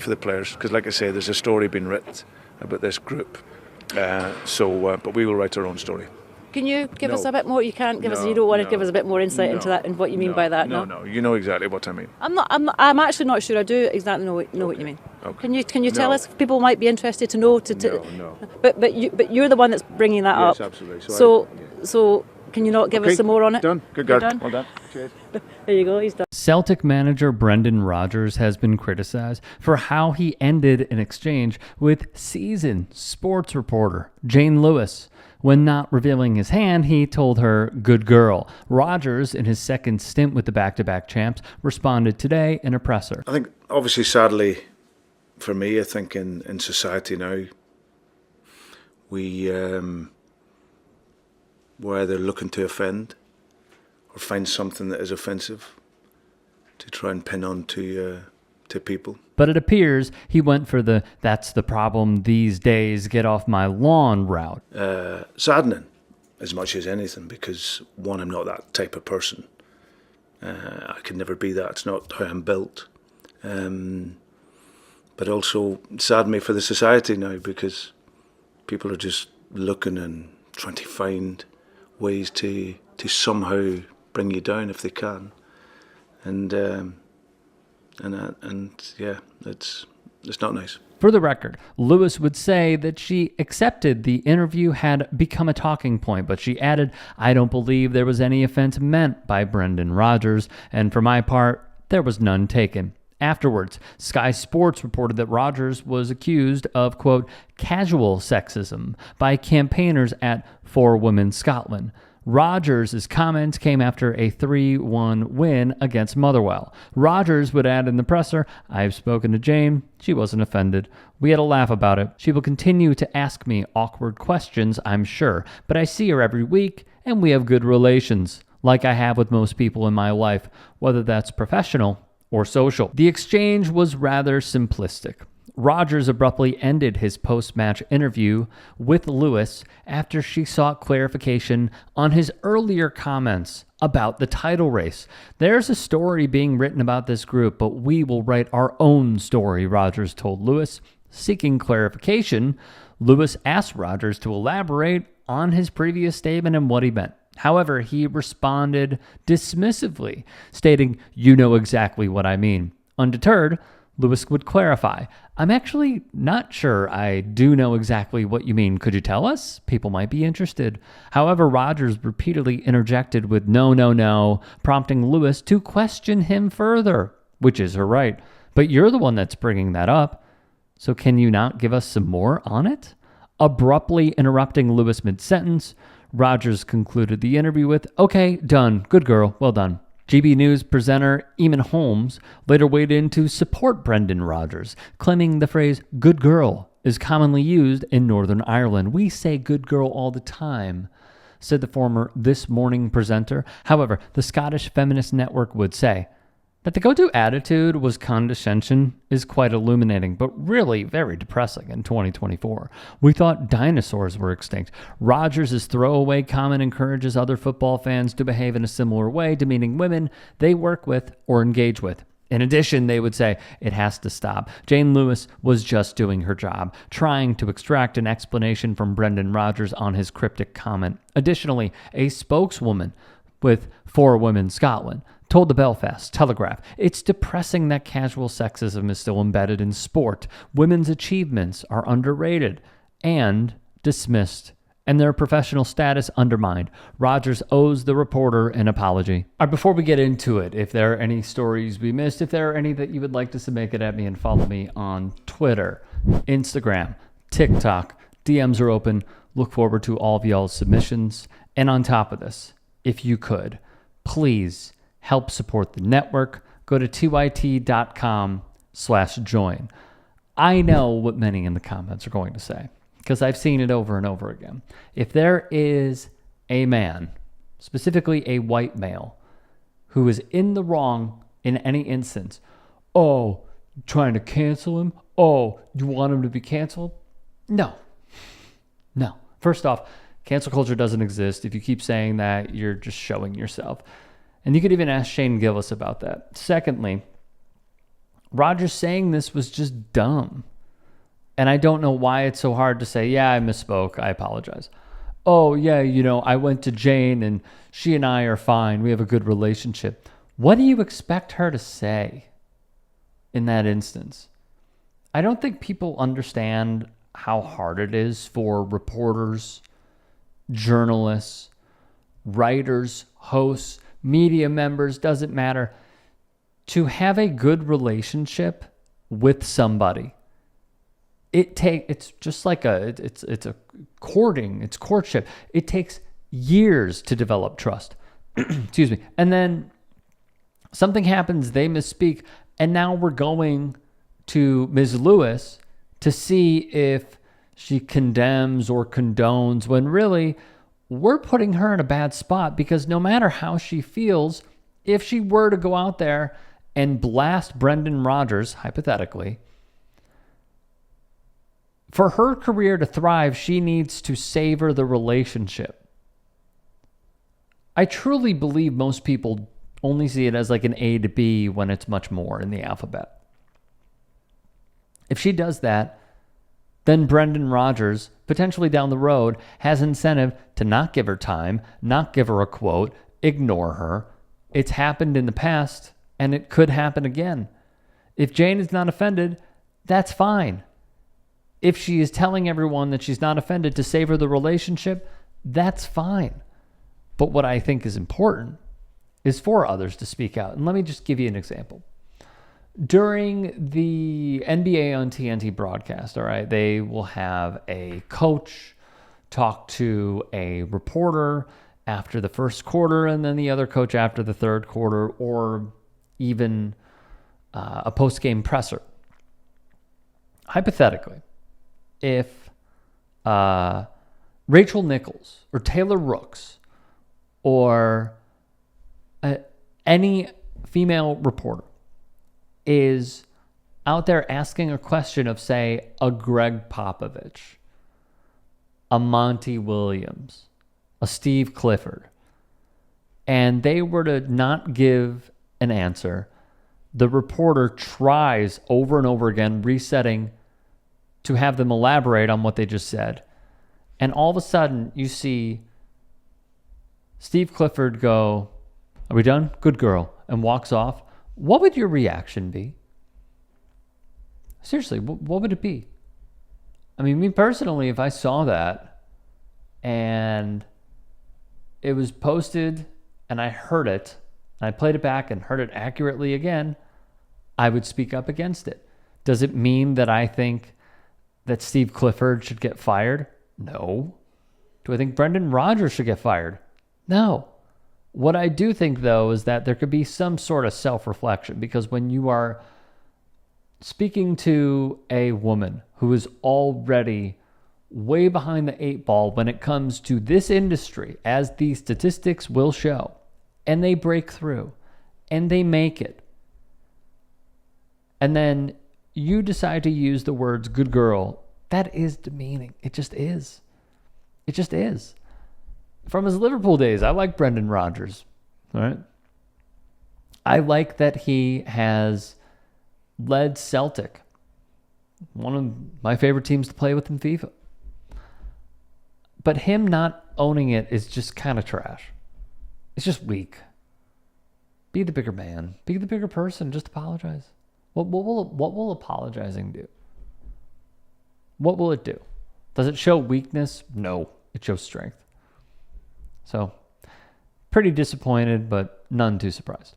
for the players, because like I say, there's a story being written about this group. But we will write our own story. Can you give us a bit more? You can't give us. You don't want to give us a bit more insight into that and what you mean by that. No. You know exactly what I mean. I'm actually not sure. I do exactly know what you mean. Okay. Can you tell us? People might be interested to know. No. But you're the one that's bringing that up. Yes, absolutely. So can you not give us some more on it? Done. Good girl. Done? Well done. Cheers. There you go. He's done. Celtic manager Brendan Rodgers has been criticized for how he ended an exchange with seasoned sports reporter Jane Lewis. When not revealing his hand, he told her, "Good girl." Rodgers, in his second stint with the back-to-back champs, responded today in a presser. I think, obviously, sadly, for me, I think in society now, we're either looking to offend or find something that is offensive to try and pin on to people. But it appears he went for the "that's the problem these days, get off my lawn" route. Saddening as much as anything, because one, I'm not that type of person. I could never be that. It's not how I'm built. But also sadden me for the society now, because people are just looking and trying to find ways to somehow bring you down if they can. And yeah, it's not nice. For the record, Lewis would say that she accepted the interview had become a talking point, but she added, "I don't believe there was any offense meant by Brendan Rodgers, and for my part, there was none taken." Afterwards, Sky Sports reported that Rodgers was accused of, quote, "casual sexism" by campaigners at For Women Scotland. Rodgers' comments came after a 3-1 win against Motherwell. Rodgers would add in the presser, "I've spoken to Jane. She wasn't offended. We had a laugh about it. She will continue to ask me awkward questions, I'm sure, but I see her every week, and we have good relations, like I have with most people in my life, whether that's professional or social." The exchange was rather simplistic. Rodgers abruptly ended his post-match interview with Lewis after she sought clarification on his earlier comments about the title race. "There's a story being written about this group, but we will write our own story," Rodgers told Lewis. Seeking clarification, Lewis asked Rodgers to elaborate on his previous statement and what he meant. However, he responded dismissively, stating, "You know exactly what I mean." Undeterred, Lewis would clarify, "I'm actually not sure I do know exactly what you mean. Could you tell us? People might be interested." However, Rodgers repeatedly interjected with no, prompting Lewis to question him further, which is her right. "But you're the one that's bringing that up. So can you not give us some more on it?" Abruptly interrupting Lewis mid-sentence, Rodgers concluded the interview with, "Okay, done. Good girl. Well done." GB News presenter Eamon Holmes later weighed in to support Brendan Rodgers, claiming the phrase "good girl" is commonly used in Northern Ireland. "We say good girl all the time," said the former This Morning presenter. However, the Scottish Feminist Network would say that the go-to attitude was condescension is quite illuminating, but really very depressing in 2024. "We thought dinosaurs were extinct." Rodgers' throwaway comment encourages other football fans to behave in a similar way, demeaning women they work with or engage with. In addition, they would say, "It has to stop. Jane Lewis was just doing her job," trying to extract an explanation from Brendan Rodgers on his cryptic comment. Additionally, a spokeswoman with For Women Scotland told the Belfast Telegraph, "It's depressing that casual sexism is still embedded in sport. Women's achievements are underrated and dismissed, and their professional status undermined. Rodgers owes the reporter an apology." All right, before we get into it, if there are any stories we missed, if there are any that you would like to submit it at me, and follow me on Twitter, Instagram, TikTok. DMs are open. Look forward to all of y'all's submissions. And on top of this, if you could, please help support the network. Go to tyt.com/join. I know what many in the comments are going to say, because I've seen it over and over again. If there is a man, specifically a white male, who is in the wrong in any instance, "Oh, trying to cancel him? Oh, you want him to be canceled?" No. First off, cancel culture doesn't exist. If you keep saying that, you're just showing yourself. And you could even ask Shane Gillis about that. Secondly, Rodgers saying this was just dumb. And I don't know why it's so hard to say, yeah, I misspoke. I apologize. Oh, yeah, I went to Jane and she and I are fine. We have a good relationship. What do you expect her to say in that instance? I don't think people understand how hard it is for reporters, journalists, writers, hosts, media members, doesn't matter, to have a good relationship with somebody. It's just like it's a courting, it's courtship. It takes years to develop trust. Excuse me. And then something happens, they misspeak, and now we're going to Ms. Lewis to see if she condemns or condones, when really we're putting her in a bad spot, because no matter how she feels, if she were to go out there and blast Brendan Rodgers, hypothetically, for her career to thrive, she needs to savor the relationship. I truly believe most people only see it as like an A to B when it's much more in the alphabet. If she does that, then Brendan Rodgers, potentially down the road, has incentive to not give her time, not give her a quote, ignore her. It's happened in the past, and it could happen again. If Jane is not offended, that's fine. If she is telling everyone that she's not offended to savor the relationship, that's fine. But what I think is important is for others to speak out. And let me just give you an example. During the NBA on TNT broadcast, all right, they will have a coach talk to a reporter after the first quarter, and then the other coach after the third quarter, or even a post-game presser. Hypothetically, if Rachel Nichols or Taylor Rooks or any female reporter is out there asking a question of, say, a Greg Popovich, a Monty Williams, a Steve Clifford, and they were to not give an answer, the reporter tries over and over again, resetting to have them elaborate on what they just said. And all of a sudden, you see Steve Clifford go, "Are we done? Good girl," and walks off. What would your reaction be? Seriously, what would it be? I mean, me personally, if I saw that and it was posted and I heard it, and I played it back and heard it accurately again, I would speak up against it. Does it mean that I think that Steve Clifford should get fired? No. Do I think Brendan Rodgers should get fired? No. What I do think, though, is that there could be some sort of self-reflection, because when you are speaking to a woman who is already way behind the eight ball when it comes to this industry, as the statistics will show, and they break through and they make it, and then you decide to use the words "good girl," that is demeaning. It just is. It just is. From his Liverpool days, I like Brendan Rodgers. All right. I like that he has led Celtic, one of my favorite teams to play with in FIFA. But him not owning it is just kind of trash. It's just weak. Be the bigger man. Be the bigger person. Just apologize. What will apologizing do? What will it do? Does it show weakness? No, it shows strength. So, pretty disappointed, but none too surprised.